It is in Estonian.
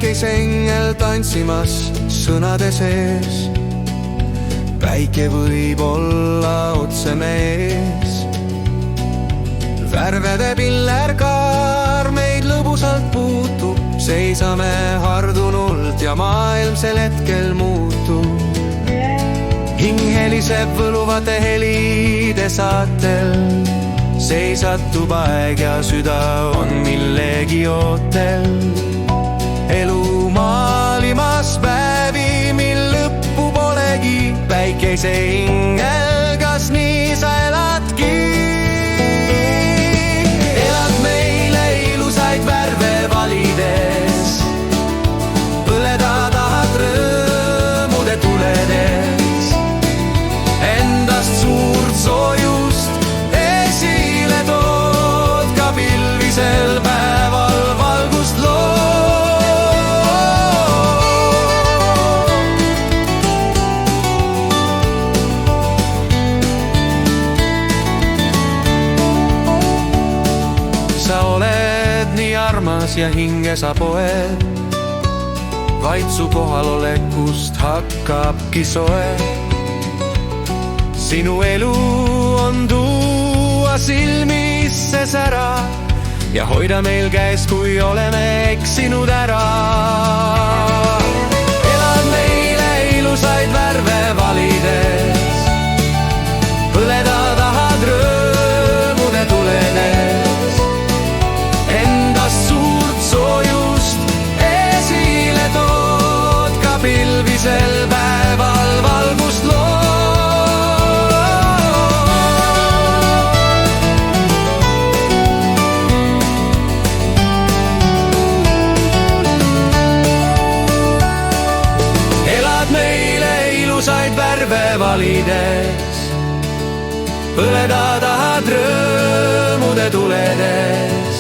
päikeseengel tantsimas sõnade sees. Päike võib olla otsemees. Värvede pillerkaar meid lõbusalt puutub, seisame hardunult ja maailm sel hetkel muutub. Hing heliseb võluvate helide saatel, seisatub aeg ja süda on millegi ootel. Elu maalimas päevi, mil lõppu polegi, päikese ingel, kas nii sa eladki? Elad meile ilusaid värve valides, põleda tahad rõõmude tuledes, endast suurt soojust esile tood, ka pilvisel päeval valgust lood. Sa oled nii armas ja hinge sa poed, vaid su kohalolekust hakkabki soe. Sinu elu on tuua silmisse sära ja hoida meil käes, kui oleme eksinud ära. Elad meile ilusaid värve valides, põleda tahad rõõmude tuledes, endast suurt soojust esile tood, ka pilvisel päeval valgust lood. Ilusaid värve valides, põleda tahad rõõmude tuledes,